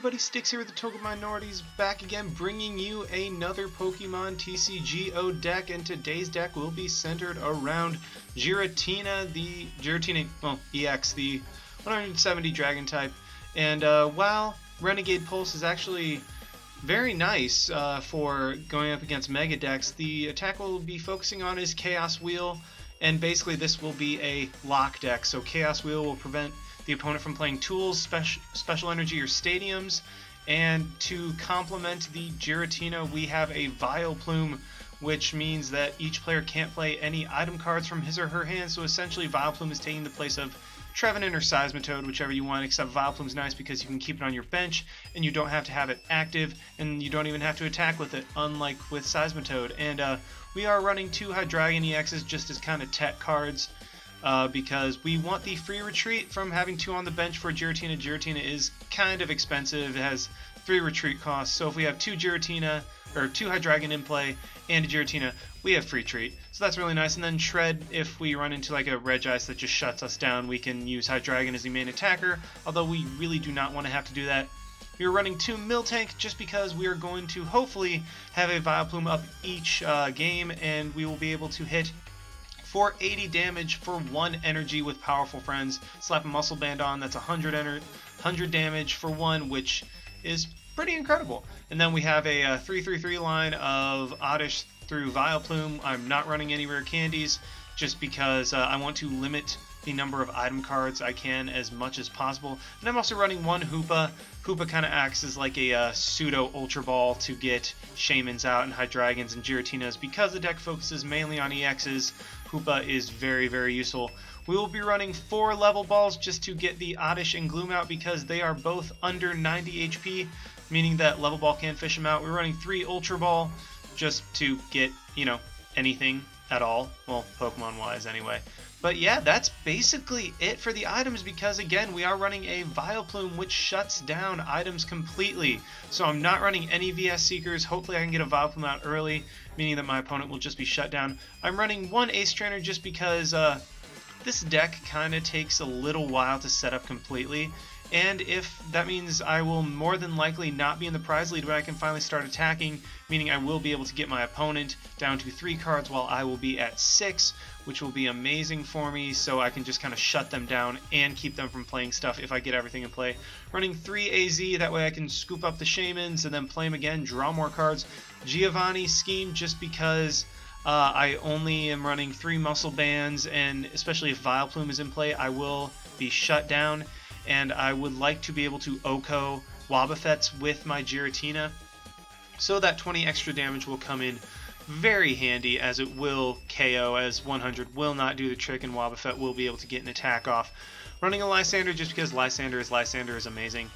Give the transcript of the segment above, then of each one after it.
everybody, Sticks here with the Token Minorities, back again bringing you another Pokemon TCGO deck, and today's deck will be centered around Giratina-EX, the 170 Dragon type. And while Renegade Pulse is actually very nice for going up against Mega decks, the attack we'll be focusing on is Chaos Wheel, and basically this will be a lock deck, so Chaos Wheel will prevent the opponent from playing tools, special energy, or stadiums. And to complement the Giratina, we have a Vileplume, which means that each player can't play any item cards from his or her hand, so essentially Vileplume is taking the place of Trevenant or Seismitoad, whichever you want, except Vileplume's nice because you can keep it on your bench and you don't have to have it active, and you don't even have to attack with it, unlike with Seismitoad. And we are running two Giratina-EXs just as kind of tech cards, because we want the free retreat from having two on the bench for Giratina. Giratina is kind of expensive. It has 3 retreat costs, so if we have two Giratina, or two Hydreigon in play and a Giratina, we have free treat. So that's really nice. And then Shred, if we run into like a Regice that just shuts us down, we can use Hydreigon as the main attacker, although we really do not want to have to do that. We are running 2 Miltank just because we are going to hopefully have a Vileplume up each game, and we will be able to hit for 80 damage for 1 energy with Powerful Friends. Slap a Muscle Band on, that's 100 damage for 1, which is pretty incredible. And then we have a 3-3-3 line of Oddish through Vileplume. I'm not running any rare candies just because I want to limit the number of item cards I can as much as possible. And I'm also running 1 Hoopa. Hoopa kind of acts as like a pseudo Ultra Ball to get Shaymins out and Hydreigons and Giratinas. Because the deck focuses mainly on EXs, Hoopa is very, very useful. We will be running 4 level balls just to get the Oddish and Gloom out because they are both under 90 HP, meaning that level ball can't fish them out. We're running 3 Ultra Ball just to get, you know, anything at all. Well, Pokemon-wise anyway. But yeah, that's basically it for the items because, again, we are running a Vileplume which shuts down items completely. So I'm not running any VS Seekers. Hopefully I can get a Vileplume out early, meaning that my opponent will just be shut down. I'm running 1 Ace Trainer just because this deck kind of takes a little while to set up completely. And if that means I will more than likely not be in the prize lead when I can finally start attacking, meaning I will be able to get my opponent down to 3 cards while I will be at 6, which will be amazing for me, so I can just kind of shut them down and keep them from playing stuff if I get everything in play. Running 3 AZ, that way I can scoop up the Shaymins and then play them again, draw more cards. Giovanni Scheme, just because I only am running 3 Muscle Bands, and especially if Vileplume is in play, I will be shut down. And I would like to be able to Oko Wobbuffets with my Giratina, so that 20 extra damage will come in very handy, as it will KO, as 100 will not do the trick and Wobbuffet will be able to get an attack off. Running a Lysander just because Lysander is amazing.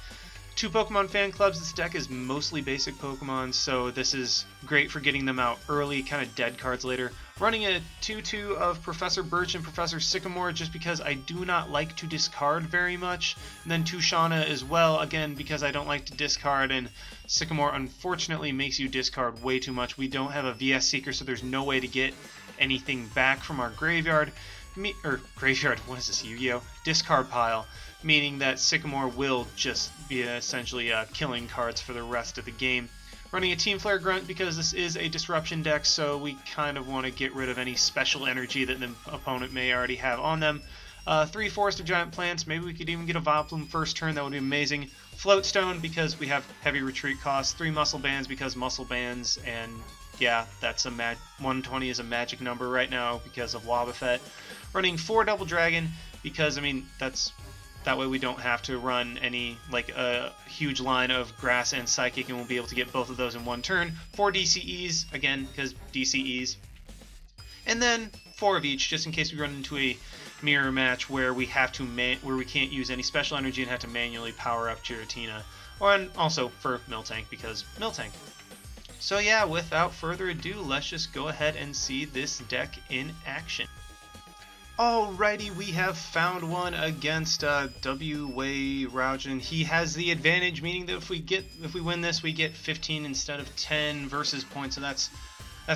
2 Pokemon fan clubs. This deck is mostly basic Pokemon, so this is great for getting them out early, kind of dead cards later. Running a 2-2 of Professor Birch and Professor Sycamore just because I do not like to discard very much. And then 2 Shauna as well, again because I don't like to discard, and Sycamore unfortunately makes you discard way too much. We don't have a VS Seeker, so there's no way to get anything back from our graveyard. Graveyard, what is this, Yu-Gi-Oh? Discard pile, meaning that Sycamore will just be essentially killing cards for the rest of the game. Running a Team Flare Grunt because this is a disruption deck, so we kind of want to get rid of any special energy that the opponent may already have on them. 3 Forest of Giant Plants, maybe we could even get a Vileplume first turn, that would be amazing. Floatstone because we have heavy retreat costs. 3 Muscle Bands because Muscle Bands, and yeah, that's 120 is a magic number right now because of Wobbuffet. Running 4 Double Dragon because, I mean, that way we don't have to run any, like, a huge line of Grass and Psychic, and we'll be able to get both of those in 1 turn. 4 DCEs, again, because DCEs. And then 4 of each, just in case we run into a mirror match where we have to where we can't use any special energy and have to manually power up Giratina. And also for Miltank, because Miltank. So yeah, without further ado, let's just go ahead and see this deck in action. Alrighty, we have found one against W-Way Raugen. He has the advantage, meaning that if we win this, we get 15 instead of 10 versus points, so that's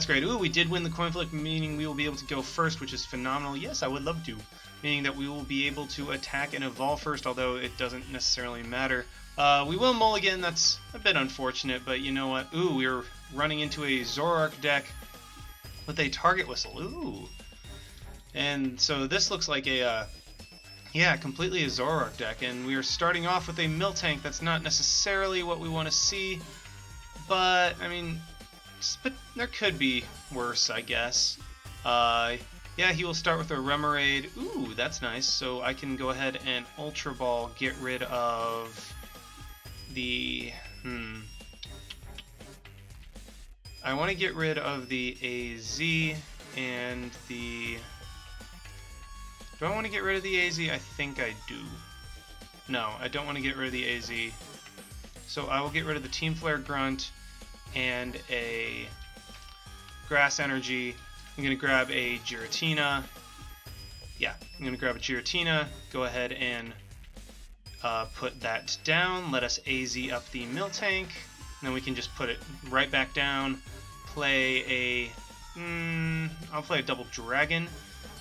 great. Ooh, we did win the coin flip, meaning we will be able to go first, which is phenomenal. Yes, I would love to. meaning that we will be able to attack and evolve first, although it doesn't necessarily matter. We will mulligan, that's a bit unfortunate, but you know what? Ooh, we're running into a Zoroark deck with a Target Whistle. Ooh. And so this looks like a, yeah, completely a Zoroark deck, and we are starting off with a Miltank. That's not necessarily what we want to see, but, I mean, but there could be worse, I guess. Yeah, he will start with a Remoraid. Ooh, that's nice. So I can go ahead and Ultra Ball, get rid of the... I want to get rid of the AZ and the... Do I want to get rid of the AZ? I think I do. No, I don't want to get rid of the AZ. So I will get rid of the Team Flare Grunt and a Grass Energy. I'm going to grab a Giratina. Yeah, I'm going to grab a Giratina. Go ahead and put that down. Let us AZ up the Miltank. Then we can just put it right back down. Play a... I'll play a Double Dragon.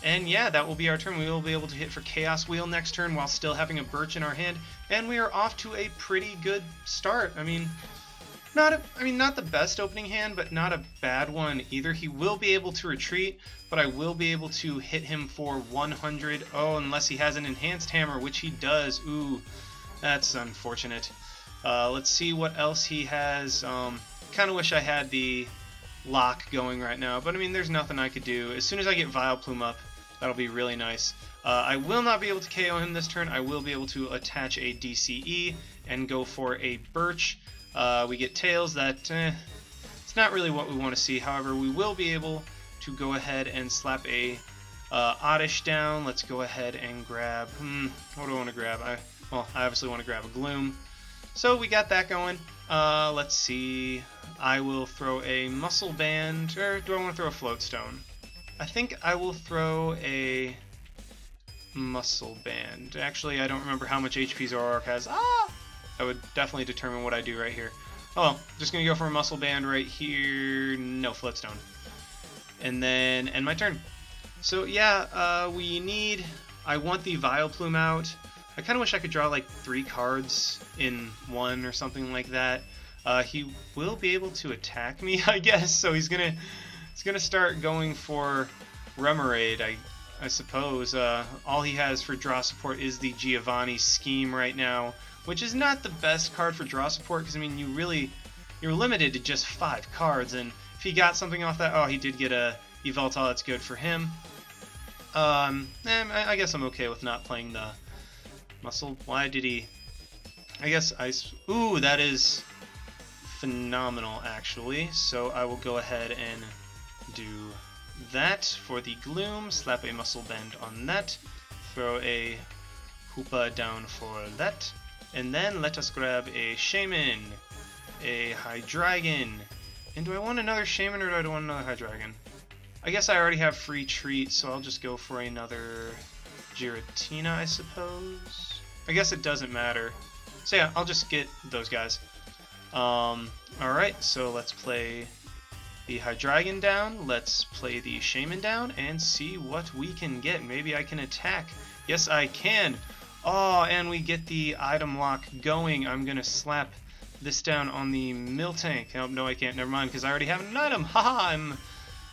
And yeah, that will be our turn. We will be able to hit for Chaos Wheel next turn while still having a Birch in our hand. And we are off to a pretty good start. I mean, not the best opening hand, but not a bad one either. He will be able to retreat, but I will be able to hit him for 100. Oh, unless he has an Enhanced Hammer, which he does. Ooh, that's unfortunate. Let's see what else he has. Kind of wish I had the lock going right now, but I mean, there's nothing I could do. As soon as I get Vileplume up, that'll be really nice. I will not be able to KO him this turn. I will be able to attach a DCE and go for a Birch. We get Tails. That it's not really what we want to see. However, we will be able to go ahead and slap a Oddish down. Let's go ahead and grab... what do I want to grab? I obviously want to grab a Gloom. So we got that going. Let's see. I will throw a Muscle Band, or do I want to throw a Float Stone? I think I will throw a Muscle Band. Actually, I don't remember how much HP Zoroark has. That would definitely determine what I do right here. Oh, well, just going to go for a Muscle Band right here. No, Float Stone. And then end my turn. So yeah, I want the Vileplume out. I kind of wish I could draw like 3 cards in one or something like that. He will be able to attack me, I guess. So he's gonna start going for Remoraid, I suppose. All he has for draw support is the Giovanni Scheme right now, which is not the best card for draw support because I mean you're limited to just 5 cards, and if he got something off that, oh, he did get a Yveltal, that's good for him. I guess I'm okay with not playing the Muscle. Why did he? I guess ooh, that is phenomenal actually. So I will go ahead and do that for the Gloom. Slap a Muscle Band on that. Throw a Hoopa down for that. And then let us grab a Shaman, a Hydreigon. And do I want another Shaman or do I want another Hydreigon? I guess I already have free treat, so I'll just go for another Giratina, I suppose. I guess it doesn't matter. So yeah, I'll just get those guys. Alright, so let's play the Hydreigon down. Let's play the Shaman down and see what we can get. Maybe I can attack. Yes, I can. Oh, and we get the item lock going. I'm going to slap this down on the Miltank. Oh, no, I can't. Never mind, because I already have an item. Haha,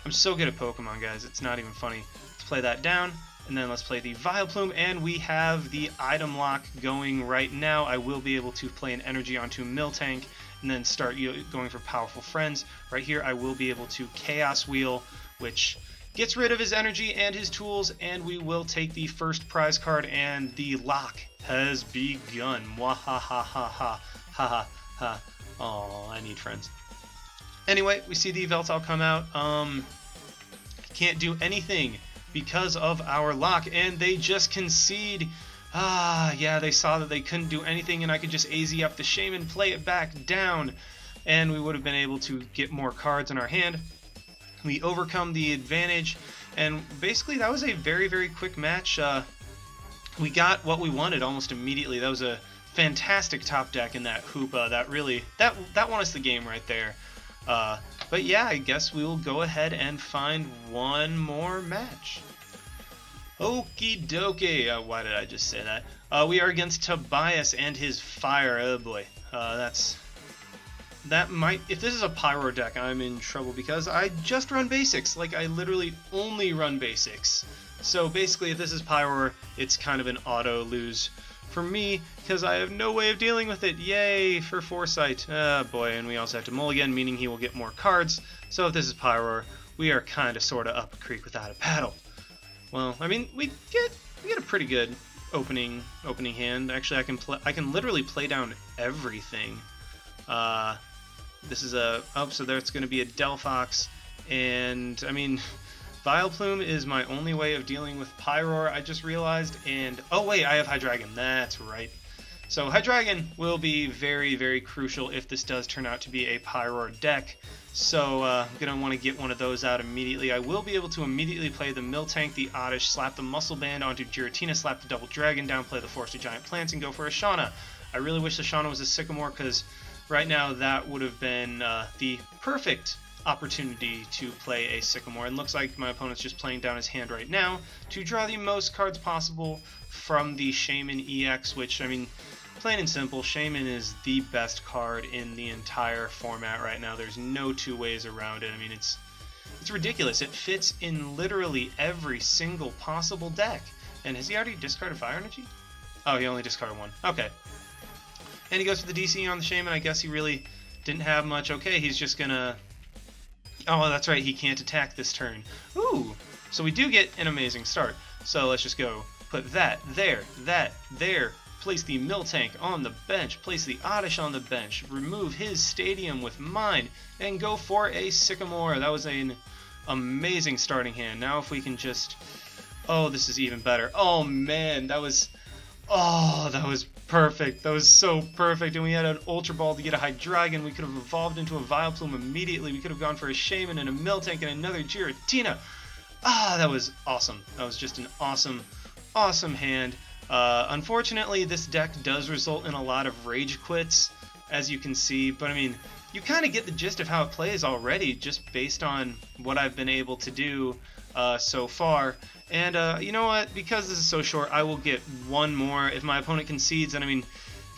I'm so good at Pokemon, guys. It's not even funny. Let's play that down. And then let's play the Vileplume, and we have the item lock going right now. I will be able to play an energy onto Miltank and then start going for powerful friends. Right here, I will be able to Chaos Wheel, which gets rid of his energy and his tools, and we will take the first prize card, and the lock has begun. Mwahahaha. Ha ha ha. Oh, I need friends. Anyway, we see the Yveltal come out. Can't do anything because of our lock, and they just concede. Yeah, they saw that they couldn't do anything, and I could just AZ up the Shaman, play it back down, and we would have been able to get more cards in our hand. We overcome the advantage, and basically that was a very, very quick match. We got what we wanted almost immediately. That was a fantastic top deck in that Hoopa. That won us the game right there. But yeah, I guess we will go ahead and find one more match. Okie dokie. Why did I just say that? We are against Tobias and his fire. Oh boy. That might... If this is a Pyro deck, I'm in trouble because I just run basics. Like, I literally only run basics. So basically, if this is Pyro, it's kind of an auto lose for me because I have no way of dealing with it. Yay for Foresight. Boy, and we also have to mulligan, meaning he will get more cards. So if this is Pyro, we are kind of sort of up a creek without a paddle. Well, I mean, we get a pretty good opening hand. Actually, I can literally play down everything. This is a... Oh, so there's going to be a Delphox. And, I mean, Vileplume is my only way of dealing with Pyroar, I just realized. And, oh wait, I have Hydreigon. That's right. So Hydreigon will be very, very crucial if this does turn out to be a Pyroar deck. So I'm going to want to get one of those out immediately. I will be able to immediately play the Miltank, the Oddish, slap the Muscle Band onto Giratina, slap the Double Dragon down, play the Forest of Giant Plants, and go for a Shauna. I really wish the Shauna was a Sycamore because right now that would have been the perfect opportunity to play a Sycamore. And looks like my opponent's just playing down his hand right now to draw the most cards possible from the Shaman-EX, which, I mean, plain and simple, Shaman is the best card in the entire format right now. There's no two ways around it. I mean, it's ridiculous. It fits in literally every single possible deck. And has he already discarded Fire Energy? Oh, he only discarded one. Okay. And he goes for the DC on the Shaman. I guess he really didn't have much. Okay, he's just gonna... Oh, that's right, he can't attack this turn. Ooh! So we do get an amazing start. So let's just go put that there, place the Miltank on the bench, place the Oddish on the bench, remove his Stadium with mine, and go for a Sycamore. That was an amazing starting hand. Now if we can just... Oh, this is even better. Oh, man, that was... Oh, that was perfect. That was so perfect. And we had an Ultra Ball to get a Hydreigon. We could have evolved into a Vileplume immediately. We could have gone for a Shaman and a Miltank and another Giratina. Ah, that was awesome. That was just an awesome, awesome hand. Unfortunately, this deck does result in a lot of Rage Quits, as you can see. But, I mean, you kind of get the gist of how it plays already, just based on what I've been able to do so far. And you know what? Because this is so short, I will get one more. If my opponent concedes, and I mean,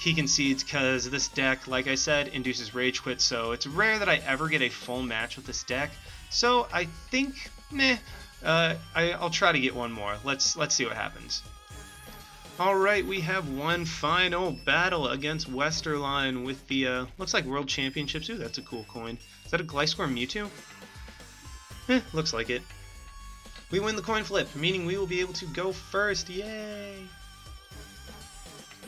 he concedes because this deck, like I said, induces Rage Quit. So it's rare that I ever get a full match with this deck. So I think, meh, I'll try to get one more. Let's see what happens. Alright, we have one final battle against Westerline with the, looks like World Championships. Ooh, that's a cool coin. Is that a Gliscor Mewtwo? Looks like it. We win the coin flip, meaning we will be able to go first. Yay!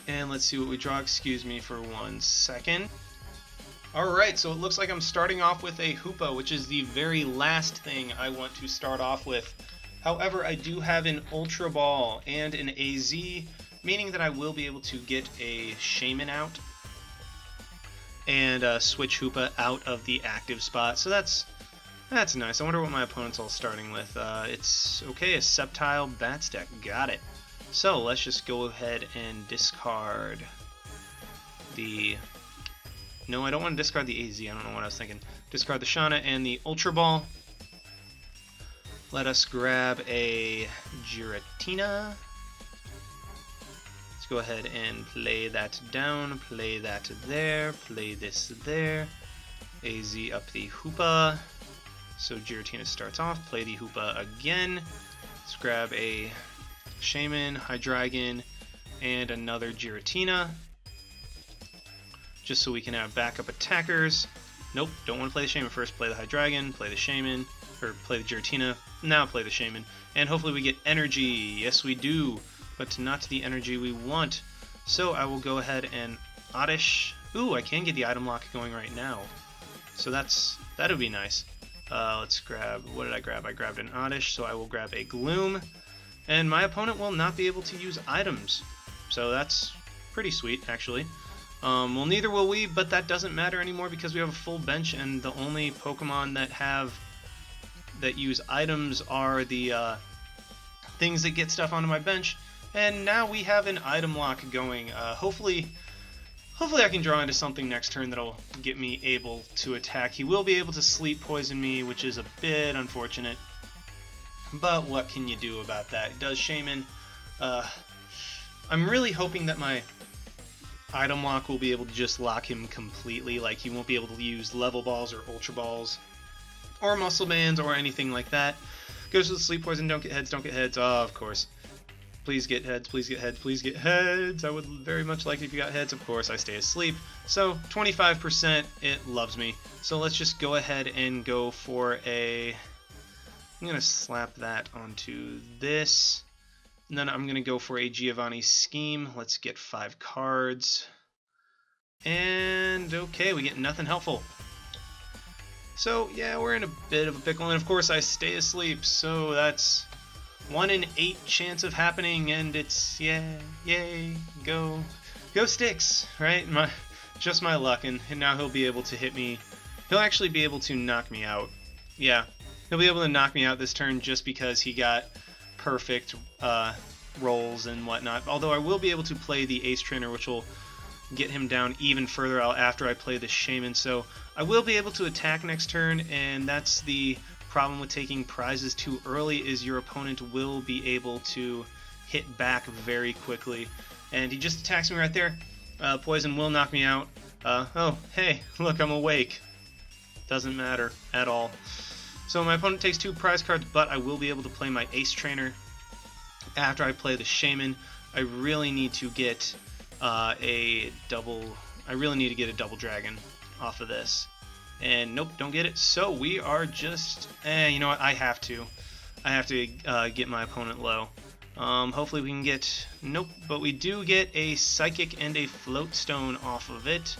And let's see what we draw. Excuse me for 1 second. Alright, so it looks like I'm starting off with a Hoopa, which is the very last thing I want to start off with. However, I do have an Ultra Ball and an AZ, meaning that I will be able to get a Shaman out and switch Hoopa out of the active spot. So that's nice. I wonder what my opponent's all starting with. It's okay, a Sceptile Bats deck. Got it. So let's just go ahead and discard the... No, I don't want to discard the AZ. I don't know what I was thinking. Discard the Shauna and the Ultra Ball. Let us grab a Giratina. Let's go ahead and play that down, play that there, play this there. AZ up the Hoopa. So Giratina starts off, play the Hoopa again. Let's grab a Shaman, Hydreigon, and another Giratina. Just so we can have backup attackers. Nope, don't want to play the Shaman first. Play the Hydreigon, play the Shaman, or play the Giratina. Now play the Shaman. And hopefully we get energy. Yes, we do. But not the energy we want. So I will go ahead and Oddish. Ooh, I can get the item lock going right now. So that'll be nice. Let's grab, what did I grab? I grabbed an Oddish, so I will grab a Gloom. And my opponent will not be able to use items. So that's pretty sweet, actually. Well, neither will we, but that doesn't matter anymore because we have a full bench, and the only Pokemon that use items are the things that get stuff onto my bench. And now we have an item lock going. Hopefully I can draw into something next turn that'll get me able to attack. He will be able to sleep poison me, which is a bit unfortunate. But what can you do about that? It does Shaman. I'm really hoping that my item lock will be able to just lock him completely. Like, he won't be able to use level balls or ultra balls or muscle bands or anything like that. Goes to the sleep poison. Don't get heads. Don't get heads. Oh, of course. Please get heads. Please get heads. Please get heads. I would very much like it if you got heads. Of course, I stay asleep. So 25%. It loves me. So let's just go ahead and go for a... I'm going to slap that onto this. And then I'm going to go for a Giovanni Scheme. Let's get 5 cards. And okay, we get nothing helpful. So yeah, we're in a bit of a pickle. And of course I stay asleep. So that's 1 in 8 chance of happening. And it's, yeah, yay, go Sticks, right? Just my luck. And now he'll be able to hit me. He'll actually be able to knock me out. Yeah, he'll be able to knock me out this turn just because he got perfect rolls and whatnot. Although I will be able to play the Ace Trainer, which will get him down even further after I play the Shaman. So I will be able to attack next turn, and that's the problem with taking prizes too early, is your opponent will be able to hit back very quickly. And he just attacks me right there. Poison will knock me out. Oh, hey, look, I'm awake. Doesn't matter at all. So my opponent takes 2 prize cards, but I will be able to play my Ace Trainer after I play the Shaman. I really need to get a double dragon off of this. And nope, don't get it. So we are just, you know what? I have to get my opponent low. Hopefully we can get, nope, but we do get a Psychic and a Float Stone off of it.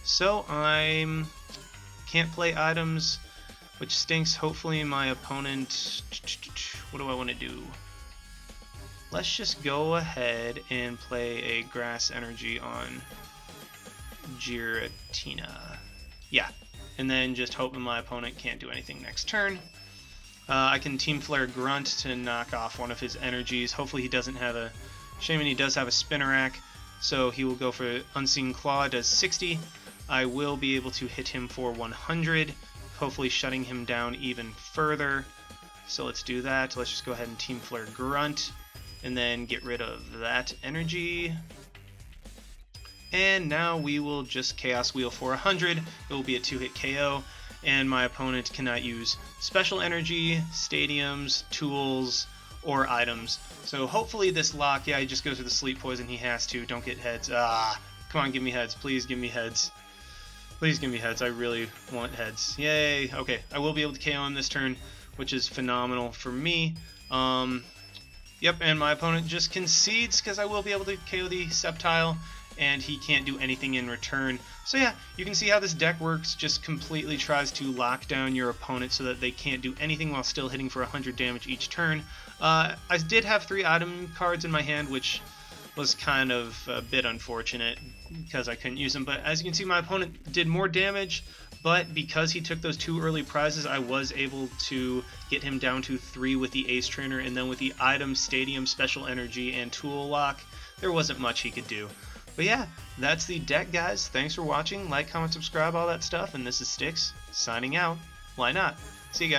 So I can't play items, which stinks. Hopefully my opponent... What do I want to do? Let's just go ahead and play a Grass Energy on Giratina. Yeah. And then just hoping my opponent can't do anything next turn. I can Team Flare Grunt to knock off one of his energies. Hopefully he doesn't have a... Shaman, he does have a Spinnerack, so he will go for Unseen Claw. Does 60. I will be able to hit him for 100. Hopefully shutting him down even further. So let's do that. Let's just go ahead and Team Flare Grunt and then get rid of that energy. And now we will just Chaos Wheel for 100. It will be a 2-hit KO, and my opponent cannot use special energy, stadiums, tools, or items. So hopefully this lock, yeah, he just goes for the Sleep Poison. He has to. Don't get heads. Come on, give me heads. Please give me heads. Please give me heads. I really want heads. Yay. Okay, I will be able to KO him this turn, which is phenomenal for me. Yep, and my opponent just concedes because I will be able to KO the Sceptile, and he can't do anything in return. So yeah, you can see how this deck works. Just completely tries to lock down your opponent so that they can't do anything while still hitting for 100 damage each turn. I did have 3 item cards in my hand, which was kind of a bit unfortunate because I couldn't use them. But as you can see, my opponent did more damage, but because he took those 2 early prizes, I was able to get him down to 3 with the Ace Trainer, and then with the item, stadium, special energy, and tool lock, there wasn't much he could do. But yeah, that's the deck, guys. Thanks for watching. Like, comment, subscribe, all that stuff. And this is Sticks, signing out. Why not? See you guys.